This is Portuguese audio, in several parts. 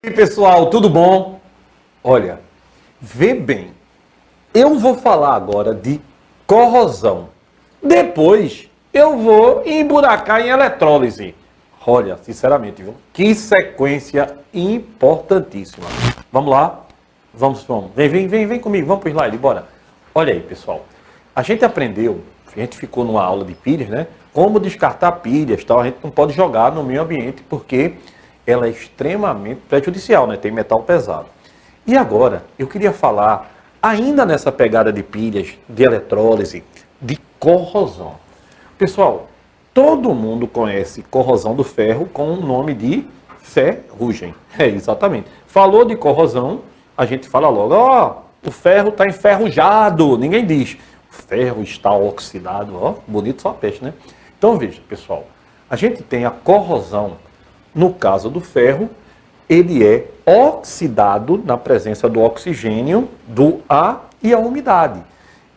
E aí, pessoal, tudo bom? Olha, vê bem, eu vou falar agora de corrosão. Depois eu vou emburacar em eletrólise. Olha, sinceramente, viu? Que sequência importantíssima. Vamos lá? Vamos. Vem comigo, vamos para o slide, bora. Olha aí, pessoal. A gente aprendeu, a gente ficou numa aula de pilhas, né? Como descartar pilhas, tal. A gente não pode jogar no meio ambiente porque ela é extremamente prejudicial, né? Tem metal pesado. E agora, eu queria falar, ainda nessa pegada de pilhas, de eletrólise, de corrosão. Pessoal, todo mundo conhece corrosão do ferro com o nome de ferrugem. É, exatamente. Falou de corrosão, a gente fala logo, o ferro está enferrujado. Ninguém diz, o ferro está oxidado. Bonito só peixe, né? Então veja, pessoal, a gente tem a corrosão. No caso do ferro, ele é oxidado na presença do oxigênio, do ar e a umidade.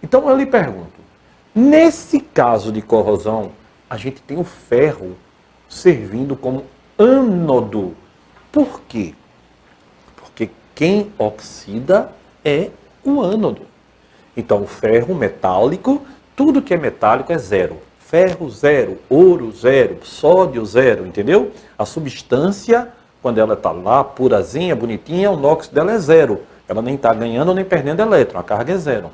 Então eu lhe pergunto, nesse caso de corrosão, a gente tem o ferro servindo como ânodo. Por quê? Porque quem oxida é o ânodo. Então o ferro metálico, tudo que é metálico é zero. Ferro zero, ouro zero, sódio zero, entendeu? A substância, quando ela está lá, purazinha, bonitinha, o NOx dela é zero. Ela nem está ganhando nem perdendo elétron, a carga é zero.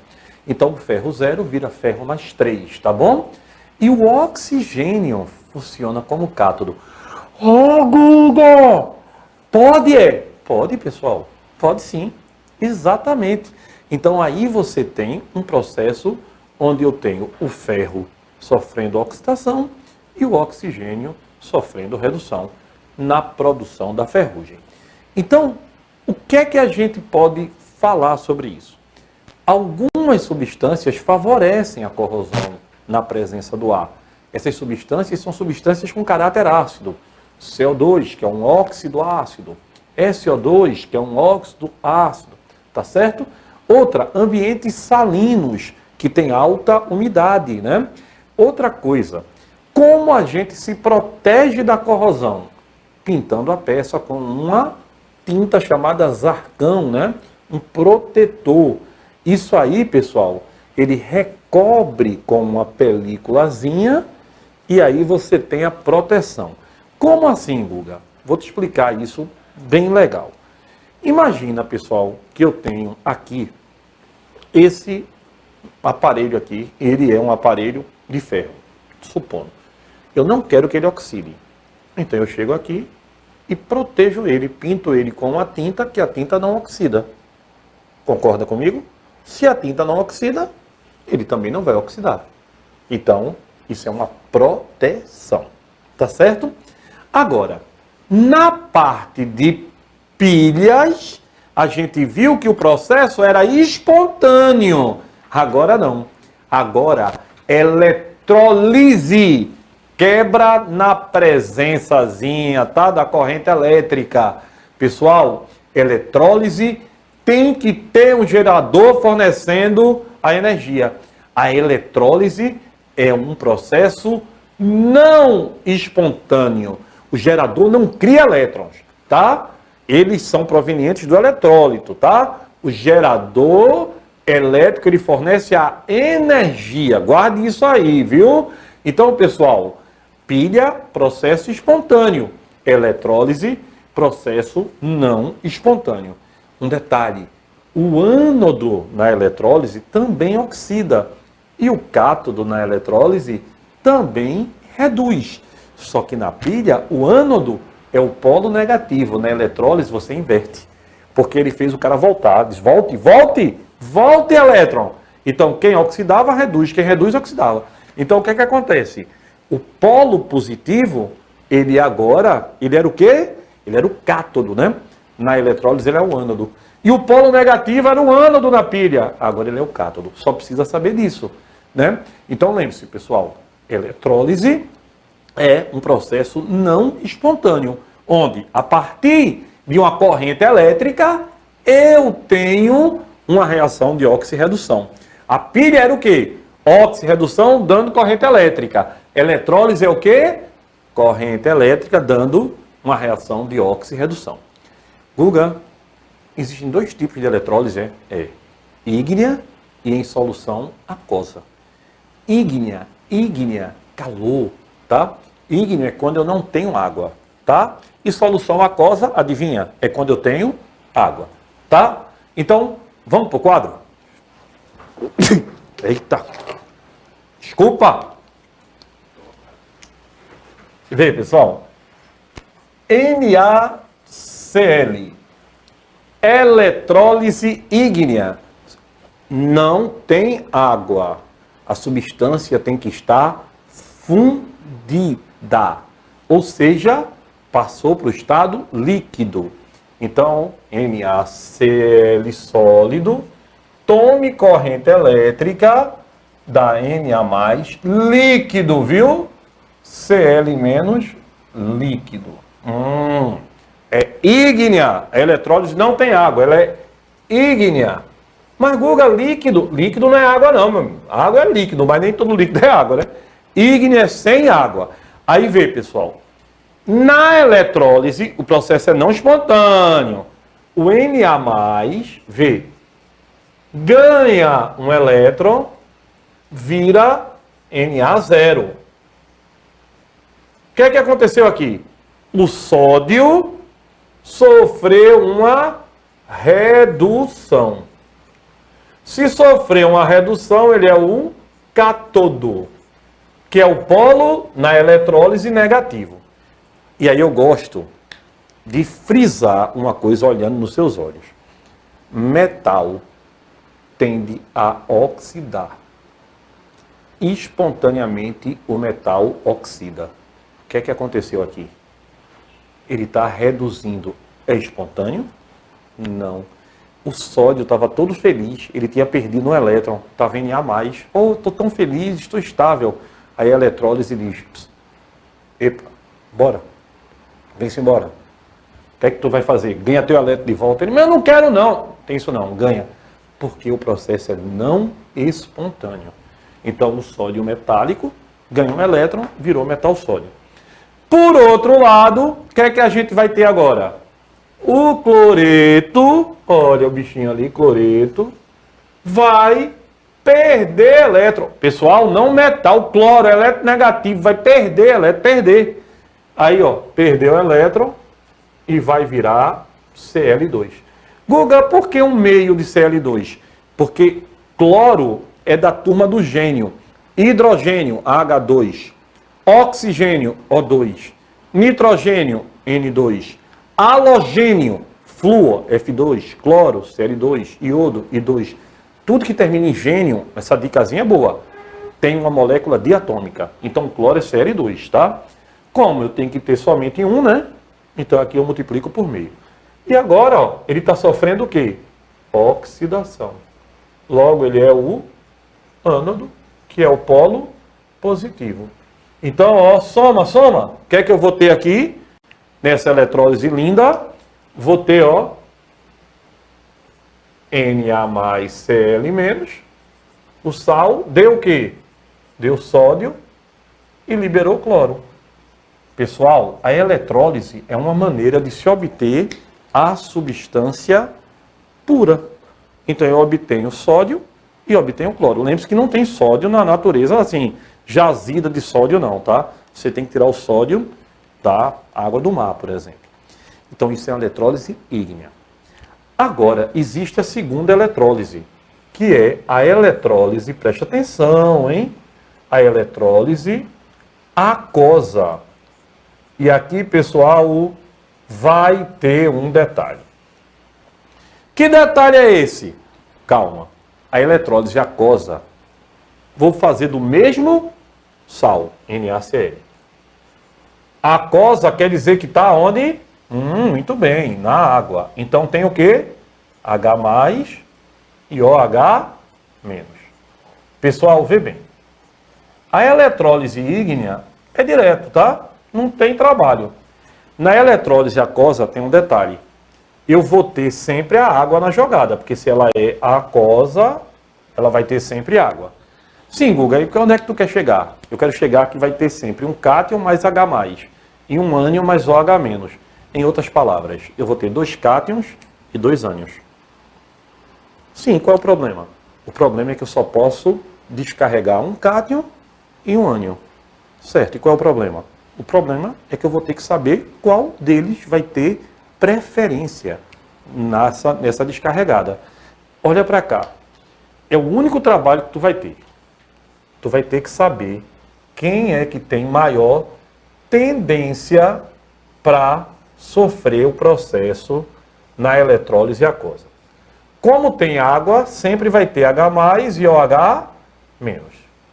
Então o ferro zero vira ferro mais 3, tá bom? E o oxigênio funciona como cátodo. Guga! Pode Pode, pessoal. Pode sim. Exatamente. Então aí você tem um processo onde eu tenho o ferro sofrendo oxidação e o oxigênio sofrendo redução na produção da ferrugem. Então, o que é que a gente pode falar sobre isso? Algumas substâncias favorecem a corrosão na presença do ar. Essas substâncias são substâncias com caráter ácido. CO2, que é um óxido ácido. SO2, que é um óxido ácido. Tá certo? Outra, ambientes salinos, que tem alta umidade, né? Outra coisa, como a gente se protege da corrosão? Pintando a peça com uma tinta chamada Zarcão, né? Um protetor. Isso aí, pessoal, ele recobre com uma películazinha e aí você tem a proteção. Como assim, Guga? Vou te explicar isso bem legal. Imagina, pessoal, que eu tenho aqui esse aparelho aqui, ele é um aparelho de ferro, supondo. Eu não quero que ele oxide. Então eu chego aqui e protejo ele, pinto ele com uma tinta que a tinta não oxida. Concorda comigo? Se a tinta não oxida, ele também não vai oxidar. Então, isso é uma proteção. Tá certo? Agora, na parte de pilhas, a gente viu que o processo era espontâneo. Agora não. Agora, eletrólise. Quebra na presençazinha, tá? Da corrente elétrica. Pessoal, eletrólise tem que ter um gerador fornecendo a energia. A eletrólise é um processo não espontâneo. O gerador não cria elétrons, tá? Eles são provenientes do eletrólito, tá? O gerador elétrico, ele fornece a energia. Guarde isso aí, viu? Então, pessoal, pilha, processo espontâneo. Eletrólise, processo não espontâneo. Um detalhe, o ânodo na eletrólise também oxida. E o cátodo na eletrólise também reduz. Só que na pilha, o ânodo é o polo negativo. Na eletrólise, você inverte. Porque ele fez o cara voltar. Diz, volte, elétron. Então, quem oxidava, reduz. Quem reduz, oxidava. Então, o que é que acontece? O polo positivo, ele agora, ele era o quê? Ele era o cátodo, né? Na eletrólise, ele é o ânodo. E o polo negativo era o ânodo na pilha. Agora ele é o cátodo. Só precisa saber disso, né? Então, lembre-se, pessoal, eletrólise é um processo não espontâneo, onde, a partir de uma corrente elétrica, eu tenho uma reação de oxirredução. A pilha era o quê? Oxirredução dando corrente elétrica. Eletrólise é o quê? Corrente elétrica dando uma reação de oxirredução. Guga, existem dois tipos de eletrólise, ígnea e em solução aquosa. Ígnea, calor, tá? Ígnea é quando eu não tenho água, tá? E solução aquosa, adivinha? É quando eu tenho água, tá? Então, vamos pro quadro? Eita! Desculpa! Vê, pessoal. NaCl, eletrólise ígnea, não tem água. A substância tem que estar fundida, ou seja, passou para o estado líquido. Então, NaCl sólido, tome corrente elétrica da Na+, líquido, viu? Cl menos líquido. É ígnea. A eletrólise não tem água, ela é ígnea. Mas, Guga, líquido? Líquido não é água não, meu amigo. Água é líquido, mas nem todo líquido é água, né? Ígnea é sem água. Aí vê, pessoal. Na eletrólise, o processo é não espontâneo. O Na+, vê, ganha um elétron, vira Na0. O que é que aconteceu aqui? O sódio sofreu uma redução. Se sofrer uma redução, ele é o cátodo, que é o polo na eletrólise negativo. E aí eu gosto de frisar uma coisa olhando nos seus olhos. Metal tende a oxidar. Espontaneamente o metal oxida. O que é que aconteceu aqui? Ele está reduzindo. É espontâneo? Não. O sódio estava todo feliz, ele tinha perdido um elétron, estava em Na+. Oh, estou tão feliz, estou estável. Aí a eletrólise diz, epa, bora, vem-se embora. O que é que tu vai fazer? Ganha teu elétron de volta. Ele, mas eu não quero não. Tem isso não, ganha. Porque o processo é não espontâneo. Então o sódio metálico ganha um elétron, virou metal sódio. Por outro lado, o que é que a gente vai ter agora? O cloreto, olha o bichinho ali, cloreto, vai perder elétron. Pessoal, não metal, cloro, elétron negativo, vai perder elétron, perder. Aí, ó, perdeu o elétron e vai virar Cl2. Guga, por que um meio de Cl2? Porque cloro é da turma do gênio. Hidrogênio, H2. Oxigênio, O2. Nitrogênio, N2. Halogênio, flúor, F2. Cloro, Cl2. Iodo, I2. Tudo que termina em gênio, essa dicasinha é boa, tem uma molécula diatômica. Então, cloro é Cl2, tá? Como eu tenho que ter somente um, né? Então, aqui eu multiplico por meio. E agora, ó, ele está sofrendo o quê? Oxidação. Logo, ele é o ânodo, que é o polo positivo. Então, ó, soma. O que é que eu vou ter aqui? Nessa eletrólise linda, vou ter, ó, Na mais Cl menos. O sal deu o quê? Deu sódio e liberou cloro. Pessoal, a eletrólise é uma maneira de se obter a substância pura. Então, eu obtenho sódio e obtenho cloro. Lembre-se que não tem sódio na natureza, assim, jazida de sódio não, tá? Você tem que tirar o sódio da água do mar, por exemplo. Então, isso é uma eletrólise ígnea. Agora, existe a segunda eletrólise, que é a eletrólise, preste atenção, hein? A eletrólise aquosa. E aqui, pessoal, vai ter um detalhe. Que detalhe é esse? Calma. A eletrólise aquosa, vou fazer do mesmo sal, NaCl. Aquosa quer dizer que está onde? Muito bem, na água. Então tem o quê? H+, e OH-. Pessoal, vê bem. A eletrólise ígnea é direto, tá? Não tem trabalho. Na eletrólise aquosa tem um detalhe. Eu vou ter sempre a água na jogada, porque se ela é aquosa, ela vai ter sempre água. Sim, Guga, e onde é que tu quer chegar? Eu quero chegar que vai ter sempre um cátion mais H+, e um ânion mais OH-. Em outras palavras, eu vou ter 2 cátions e 2 ânions. Sim, qual é o problema? O problema é que eu só posso descarregar um cátion e um ânion. Certo, e qual é o problema? O problema é que eu vou ter que saber qual deles vai ter preferência nessa descarregada. Olha para cá. É o único trabalho que tu vai ter. Tu vai ter que saber quem é que tem maior tendência para sofrer o processo na eletrólise aquosa. Como tem água, sempre vai ter H+, e OH-. Não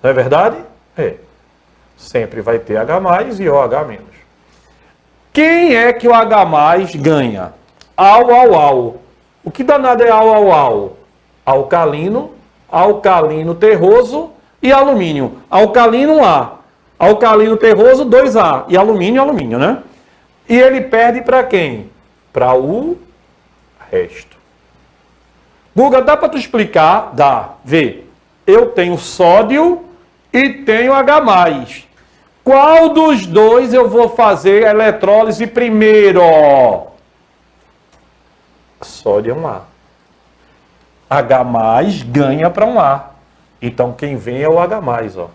é verdade? É. Sempre vai ter H+, e OH-. Quem é que o H+ ganha? Au. O que danado é au? Alcalino, alcalino terroso e alumínio. Alcalino A. Alcalino terroso 2A. E alumínio, né? E ele perde para quem? Para o resto. Guga, dá para tu explicar? Dá. Vê. Eu tenho sódio e tenho H+. Qual dos dois eu vou fazer a eletrólise primeiro? Sódio é um A. H+ ganha para um A. Então quem vem é o H+, ó.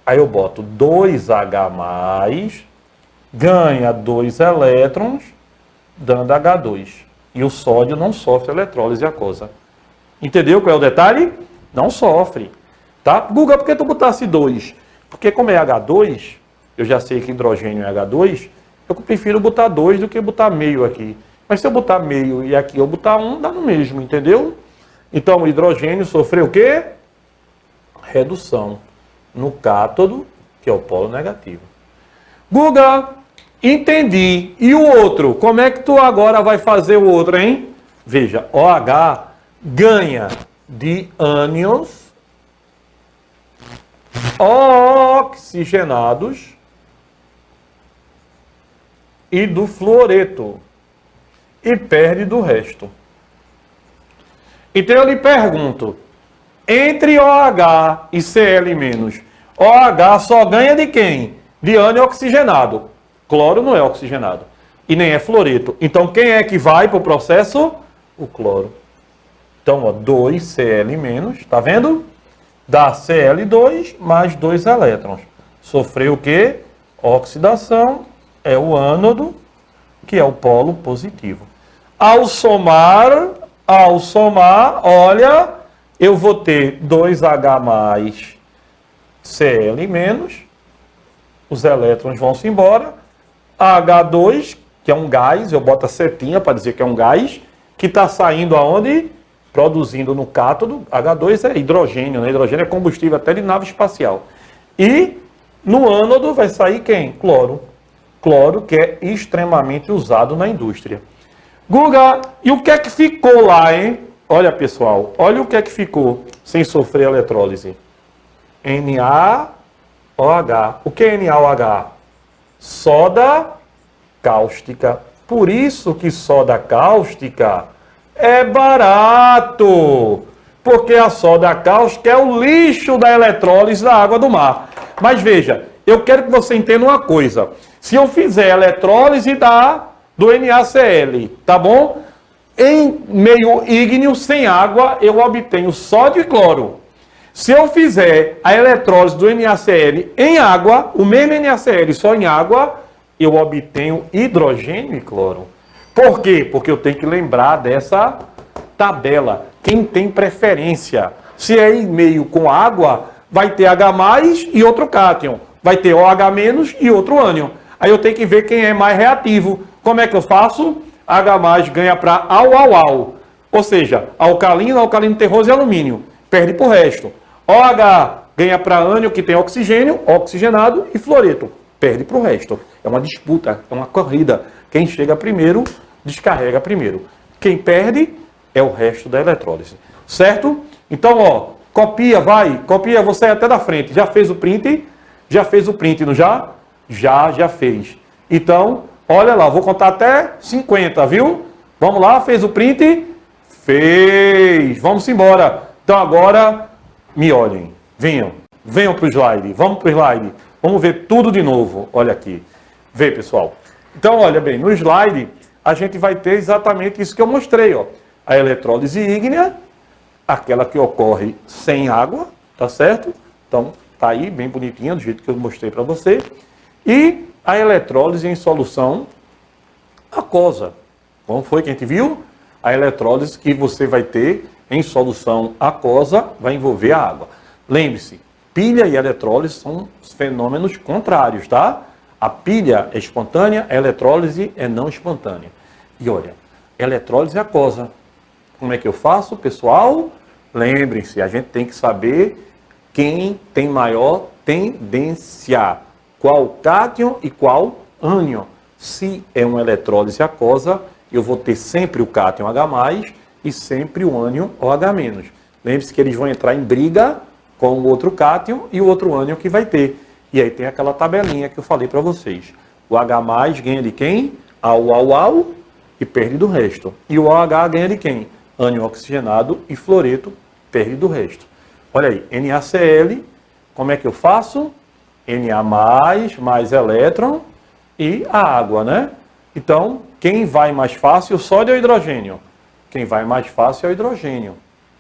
Aí eu boto 2H+, ganha 2 elétrons, dando H2. E o sódio não sofre eletrólise aquosa. Entendeu qual é o detalhe? Não sofre. Tá? Guga, por que tu botasse 2? Porque como é H2, eu já sei que hidrogênio é H2, eu prefiro botar 2 do que botar meio aqui. Mas se eu botar meio e aqui eu botar 1, dá no mesmo, entendeu? Então o hidrogênio sofreu o quê? Redução no cátodo, que é o polo negativo. Guga, entendi. E o outro? Como é que tu agora vai fazer o outro, hein? Veja, OH ganha de ânions oxigenados e do fluoreto e perde do resto. Então eu lhe pergunto, entre OH e Cl-, OH só ganha de quem? De ânion oxigenado. Cloro não é oxigenado e nem é fluoreto. Então quem é que vai para o processo? O cloro. Então, ó, 2Cl-, tá vendo? Dá Cl2 mais 2 elétrons. Sofreu o quê? Oxidação, é o ânodo, que é o polo positivo. Ao somar, olha, eu vou ter 2H+, Cl-, os elétrons vão-se embora. H2, que é um gás, eu boto a setinha para dizer que é um gás, que está saindo aonde? Produzindo no cátodo. H2 é hidrogênio, né? Hidrogênio é combustível até de nave espacial. E no ânodo vai sair quem? Cloro. Cloro, que é extremamente usado na indústria. Guga, e o que é que ficou lá, hein? Olha, pessoal, olha o que é que ficou sem sofrer eletrólise. NaOH. O que é NaOH? Soda cáustica. Por isso que soda cáustica é barato. Porque a soda cáustica é o lixo da eletrólise da água do mar. Mas veja, eu quero que você entenda uma coisa. Se eu fizer eletrólise do NaCl, tá bom? Em meio ígneo, sem água, eu obtenho sódio e cloro. Se eu fizer a eletrólise do NaCl em água, o mesmo NaCl só em água, eu obtenho hidrogênio e cloro. Por quê? Porque eu tenho que lembrar dessa tabela. Quem tem preferência? Se é em meio com água, vai ter H+ e outro cátion. Vai ter OH- e outro ânion. Aí eu tenho que ver quem é mais reativo. Como é que eu faço? H+ ganha para au. Ou seja, alcalino terroso e alumínio. Perde para o resto. OH ganha para ânion, que tem oxigênio, oxigenado e fluoreto. Perde para o resto. É uma disputa, é uma corrida. Quem chega primeiro, descarrega primeiro. Quem perde é o resto da eletrólise. Certo? Então, ó, copia, vai. Copia, você até da frente. Já fez o print? Já fez o print, não já? Já fez. Então, olha lá, vou contar até 50, viu? Vamos lá, fez o print? Fez. Vamos embora. Então agora, me olhem. Venham para o slide. Vamos para o slide. Vamos ver tudo de novo. Olha aqui. Vê, pessoal. Então, olha bem, no slide a gente vai ter exatamente isso que eu mostrei, ó. A eletrólise ígnea, aquela que ocorre sem água, tá certo? Então, tá aí bem bonitinha, do jeito que eu mostrei para você. E a eletrólise em solução aquosa. Como foi que a gente viu? A eletrólise que você vai ter em solução aquosa vai envolver a água. Lembre-se, pilha e eletrólise são fenômenos contrários, tá? A pilha é espontânea, a eletrólise é não espontânea. E olha, eletrólise aquosa. Como é que eu faço, pessoal? Lembrem-se, a gente tem que saber quem tem maior tendência. Qual cátion e qual ânion. Se é uma eletrólise aquosa, eu vou ter sempre o cátion H+, e sempre o ânion OH-. Lembre-se que eles vão entrar em briga com o outro cátion e o outro ânion que vai ter. E aí tem aquela tabelinha que eu falei para vocês. O H+ ganha de quem? Au, e perde do resto. E o OH ganha de quem? Ânion oxigenado e fluoreto, perde do resto. Olha aí, NaCl, como é que eu faço? Na mais elétron e a água, né? Então, quem vai mais fácil, o sódio ou o hidrogênio? Quem vai mais fácil é o hidrogênio.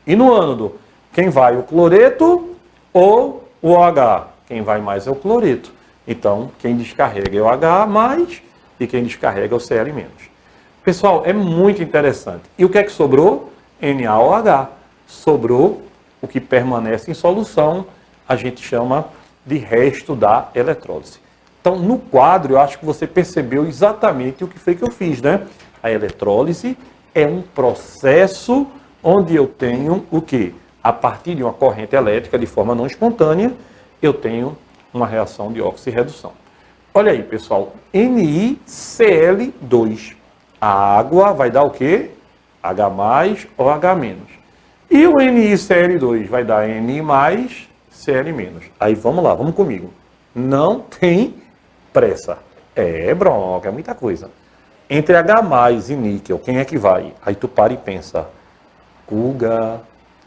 E no ânodo, quem vai, o cloreto ou o OH? Quem vai mais é o cloreto. Então, quem descarrega é o H+, e quem descarrega é o Cl-. Pessoal, é muito interessante. E o que é que sobrou? NaOH. Sobrou o que permanece em solução, a gente chama de resto da eletrólise. Então, no quadro, eu acho que você percebeu exatamente o que foi que eu fiz, né? A eletrólise é um processo onde eu tenho o quê? A partir de uma corrente elétrica de forma não espontânea, eu tenho uma reação de oxirredução. Olha aí, pessoal, NiCl2. A água vai dar o quê? H+ ou H-. E o NiCl2 vai dar Ni+, Cl-. Aí vamos lá, vamos comigo. Não tem pressa. É bronca, é muita coisa. Entre H+ e níquel, quem é que vai? Aí tu para e pensa. Cuga,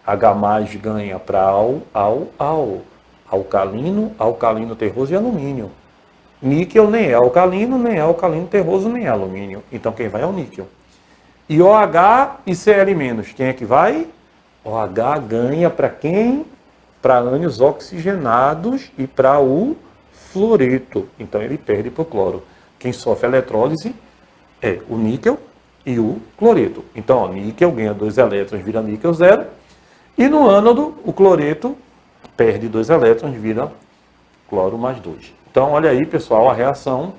H+ ganha para alcalino, terroso e alumínio. Níquel nem é alcalino terroso, nem é alumínio. Então quem vai é o níquel. E OH e Cl-, quem é que vai? OH ganha para quem? Para ânions oxigenados e para o fluoreto. Então ele perde para o cloro. Quem sofre eletrólise é o níquel e o cloreto. Então, ó, níquel ganha 2 elétrons, vira níquel 0. E no ânodo, o cloreto perde 2 elétrons, vira cloro mais 2. Então, olha aí, pessoal, a reação.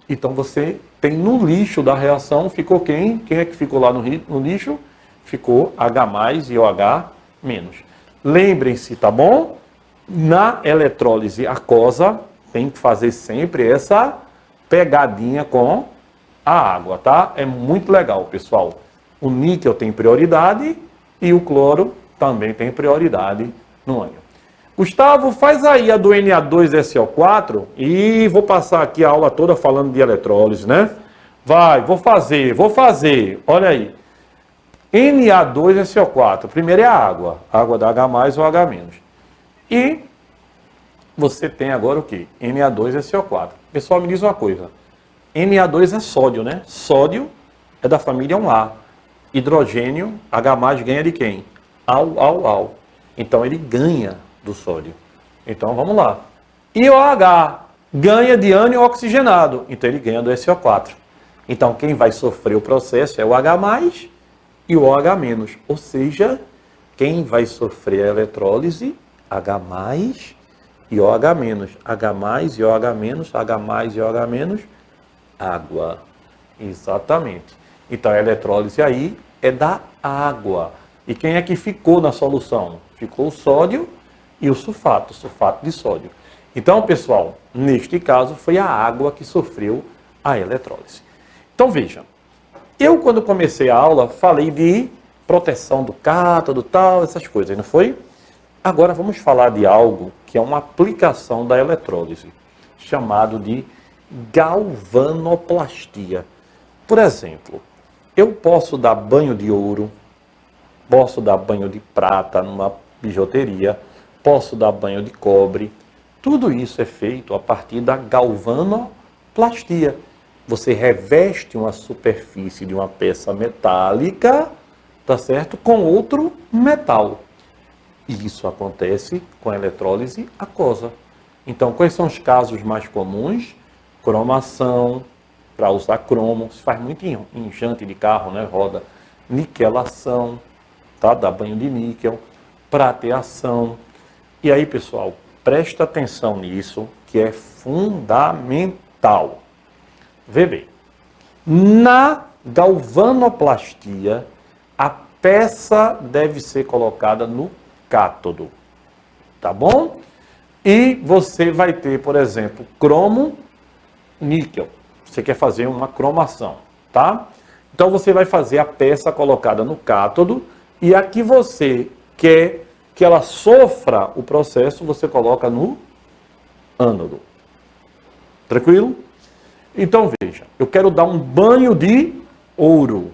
Então, você tem no lixo da reação, ficou quem? Quem é que ficou lá no lixo? Ficou H+ e OH-. Lembrem-se, tá bom? Na eletrólise aquosa, tem que fazer sempre essa pegadinha com a água, tá? É muito legal, pessoal. O níquel tem prioridade e o cloro também tem prioridade no ânion. Gustavo, faz aí a do Na2SO4 e vou passar aqui a aula toda falando de eletrólise, né? Vou fazer. Olha aí. Na2SO4, primeiro é a água dá H+ ou H-. E você tem agora o quê? Na2SO4. Pessoal, me diz uma coisa. Na2 é sódio, né? Sódio é da família 1A. Hidrogênio, H+ ganha de quem? Au. Então ele ganha do sódio. Então vamos lá. E o OH ganha de ânion oxigenado. Então ele ganha do SO4. Então quem vai sofrer o processo é o H+ e o OH-. Ou seja, quem vai sofrer a eletrólise? H+ e OH-. H+ e OH-, H+ e OH-, água. Exatamente. Então a eletrólise aí é da água. E quem é que ficou na solução? Ficou o sódio e o sulfato de sódio. Então, pessoal, neste caso foi a água que sofreu a eletrólise. Então, veja, eu quando comecei a aula falei de proteção do cátodo, tal, essas coisas, não foi? Agora vamos falar de algo que é uma aplicação da eletrólise, chamado de galvanoplastia. Por exemplo, eu posso dar banho de ouro, posso dar banho de prata numa bijuteria, posso dar banho de cobre. Tudo isso é feito a partir da galvanoplastia. Você reveste uma superfície de uma peça metálica, tá certo? Com outro metal. E isso acontece com a eletrólise aquosa. Então, quais são os casos mais comuns? Cromação, para usar cromo, se faz muito em jante de carro, né? Roda. Niquelação, tá? Dá banho de níquel. Prateação. E aí, pessoal, presta atenção nisso, que é fundamental. Vê bem, na galvanoplastia, a peça deve ser colocada no cátodo, tá bom? E você vai ter, por exemplo, cromo, níquel. Você quer fazer uma cromação, tá? Então você vai fazer a peça colocada no cátodo e a que você quer que ela sofra o processo, você coloca no ânodo. Tranquilo? Então veja, eu quero dar um banho de ouro,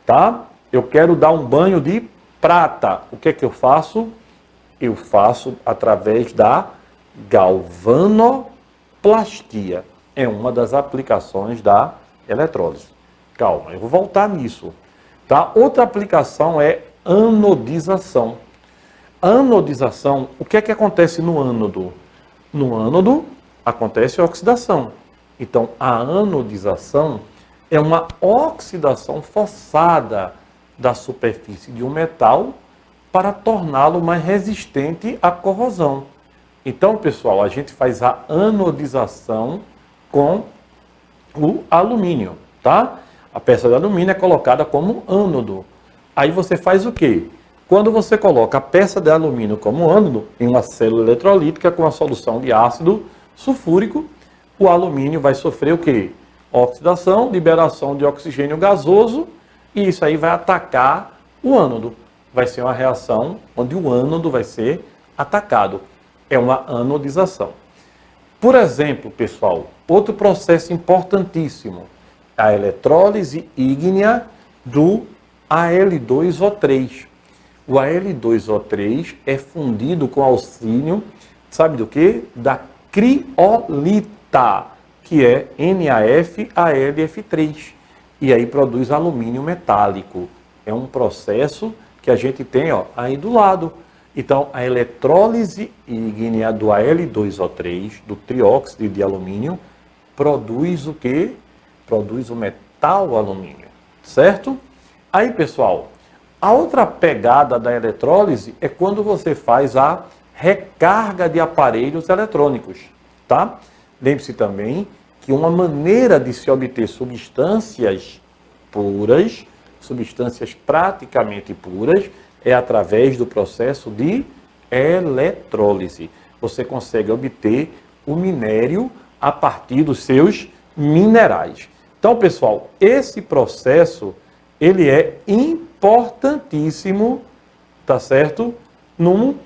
tá? Eu quero dar um banho de prata. O que é que eu faço? Eu faço através da galvanoplastia. É uma das aplicações da eletrólise. Calma, eu vou voltar nisso, tá? Outra aplicação é anodização. Anodização, o que é que acontece no ânodo? No ânodo acontece a oxidação. Então, a anodização é uma oxidação forçada da superfície de um metal para torná-lo mais resistente à corrosão. Então, pessoal, a gente faz a anodização com o alumínio, tá? A peça de alumínio é colocada como ânodo. Aí você faz o quê? Quando você coloca a peça de alumínio como ânodo em uma célula eletrolítica com a solução de ácido sulfúrico, o alumínio vai sofrer o quê? Oxidação, liberação de oxigênio gasoso, e isso aí vai atacar o ânodo. Vai ser uma reação onde o ânodo vai ser atacado. É uma anodização. Por exemplo, pessoal, outro processo importantíssimo, a eletrólise ígnea do Al2O3. O Al2O3 é fundido com auxílio, sabe do quê? Da criolita, que é NaFAlF3. E aí produz alumínio metálico. É um processo que a gente tem, ó, aí do lado. Então, a eletrólise ígnea do Al2O3, do trióxido de alumínio, produz o quê? Produz o metal alumínio, certo? Aí, pessoal, a outra pegada da eletrólise é quando você faz a recarga de aparelhos eletrônicos, tá? Lembre-se também que uma maneira de se obter substâncias puras, substâncias praticamente puras, é através do processo de eletrólise. Você consegue obter o minério a partir dos seus minerais. Então, pessoal, esse processo, ele é importantíssimo, tá certo? No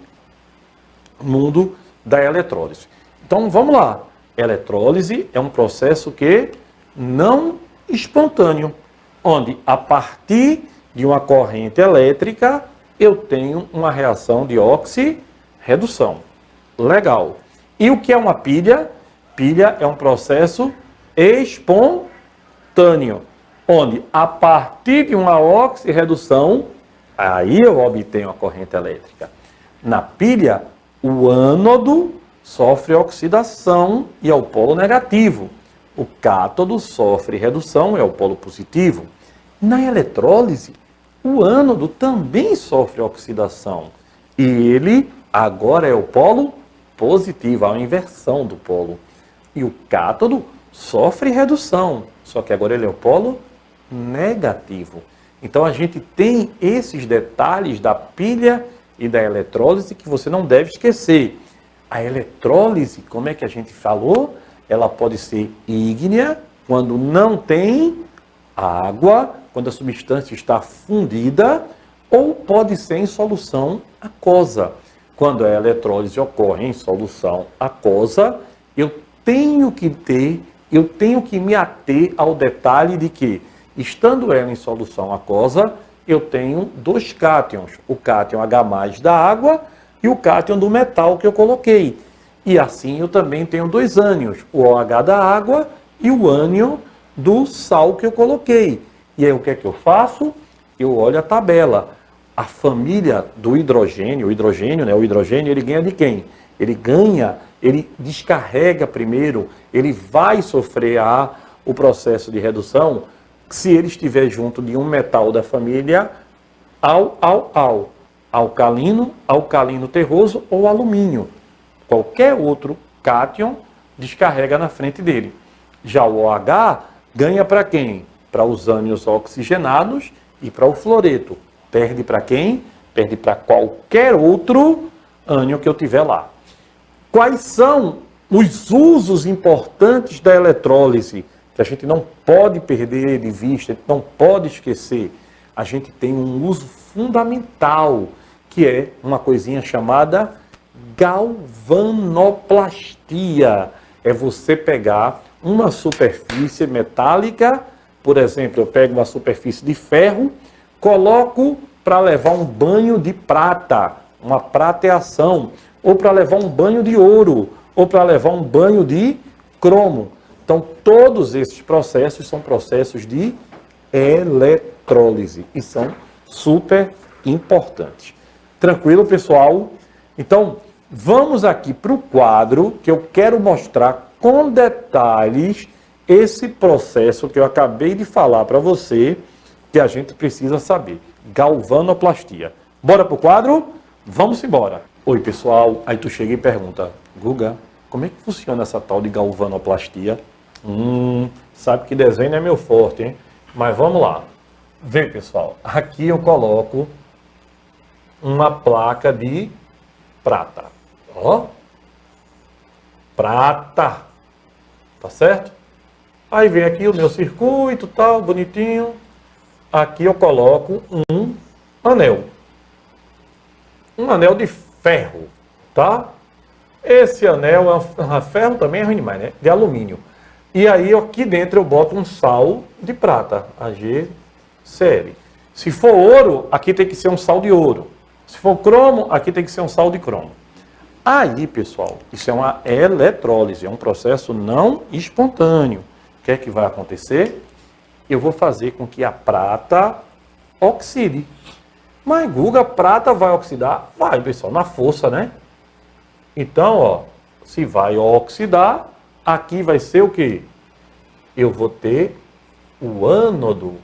mundo da eletrólise. Então, vamos lá. Eletrólise é um processo que não espontâneo, onde a partir de uma corrente elétrica eu tenho uma reação de oxirredução. Legal. E o que é uma pilha? Pilha é um processo espontâneo, onde a partir de uma oxirredução, aí eu obtenho a corrente elétrica. Na pilha, o ânodo sofre oxidação e é o polo negativo. O cátodo sofre redução, é o polo positivo. Na eletrólise, o ânodo também sofre oxidação. E ele agora é o polo positivo, a inversão do polo. E o cátodo sofre redução, só que agora ele é o polo negativo. Então a gente tem esses detalhes da pilha e da eletrólise que você não deve esquecer. A eletrólise, como é que a gente falou? Ela pode ser ígnea, quando não tem água, quando a substância está fundida, ou pode ser em solução aquosa. Quando a eletrólise ocorre em solução aquosa, eu tenho que me ater ao detalhe de que, estando ela em solução aquosa, eu tenho dois cátions, o cátion H+ da água e o cátion do metal que eu coloquei. E assim eu também tenho dois ânions, o OH da água e o ânion do sal que eu coloquei. E aí o que é que eu faço? Eu olho a tabela. A família do hidrogênio, né? O hidrogênio, ele ganha de quem? Ele descarrega primeiro, ele vai sofrer o processo de redução se ele estiver junto de um metal da família alcalino, alcalino terroso ou alumínio. Qualquer outro cátion descarrega na frente dele. Já o OH ganha para quem? Para os ânions oxigenados e para o fluoreto. Perde para quem? Perde para qualquer outro ânion que eu tiver lá. Quais são os usos importantes da eletrólise que a gente não pode perder de vista, a gente não pode esquecer? A gente tem um uso fundamental, que é uma coisinha chamada galvanoplastia. É você pegar uma superfície metálica, por exemplo, eu pego uma superfície de ferro, coloco para levar um banho de prata, uma prateação, ou para levar um banho de ouro, ou para levar um banho de cromo. Então, todos esses processos são processos de eletrólise e são super importantes. Tranquilo, pessoal? Então, vamos aqui para o quadro que eu quero mostrar com detalhes esse processo que eu acabei de falar para você, que a gente precisa saber. Galvanoplastia. Bora para o quadro? Vamos embora. Oi, pessoal. Aí tu chega e pergunta, Guga, como é que funciona essa tal de galvanoplastia? Sabe que desenho é meu forte, hein? Mas vamos lá. Vê, pessoal. Aqui eu coloco uma placa de prata. Ó. Prata. Tá certo? Aí vem aqui o meu circuito, tal, bonitinho. Aqui eu coloco um anel. Um anel de ferro, tá? Esse anel ferro também é ruim demais, né? De alumínio. E aí aqui dentro eu boto um sal de prata, AgCl. Se for ouro, aqui tem que ser um sal de ouro. Se for cromo, aqui tem que ser um sal de cromo. Aí, pessoal, isso é uma eletrólise, é um processo não espontâneo. O que é que vai acontecer? Eu vou fazer com que a prata oxide. Mas, Guga, a prata vai oxidar? Vai, pessoal, na força, né? Então, ó, se vai oxidar, aqui vai ser o quê? Eu vou ter o ânodo.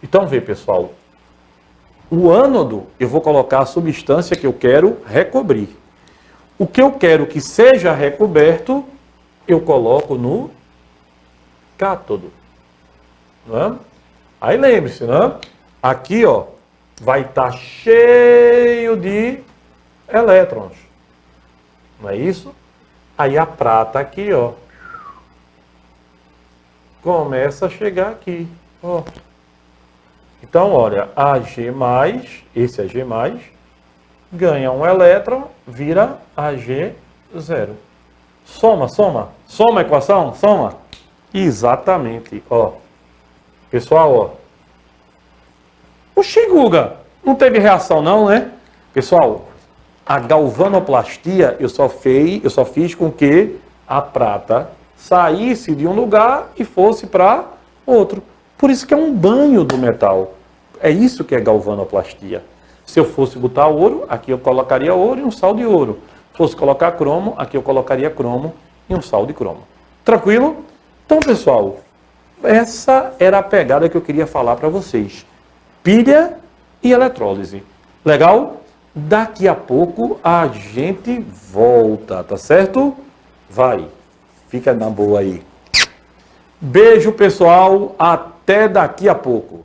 Então, vê, pessoal, o ânodo, eu vou colocar a substância que eu quero recobrir. O que eu quero que seja recoberto, eu coloco no cátodo. Não é? Aí lembre-se, né? Aqui, ó, vai estar cheio de elétrons. Não é isso? Aí a prata aqui, ó, começa a chegar aqui, ó. Então, olha, Ag+, esse Ag+, ganha um elétron, vira Ag0. Soma a equação, soma. Exatamente, ó. Pessoal, ó. Oxi, Guga, não teve reação não, né? Pessoal, a galvanoplastia eu só fiz com que a prata saísse de um lugar e fosse para outro. Por isso que é um banho do metal. É isso que é galvanoplastia. Se eu fosse botar ouro, aqui eu colocaria ouro e um sal de ouro. Se fosse colocar cromo, aqui eu colocaria cromo e um sal de cromo. Tranquilo? Então, pessoal, essa era a pegada que eu queria falar para vocês. Pilha e eletrólise. Legal? Daqui a pouco a gente volta, tá certo? Vai. Fica na boa aí. Beijo, pessoal. Até daqui a pouco.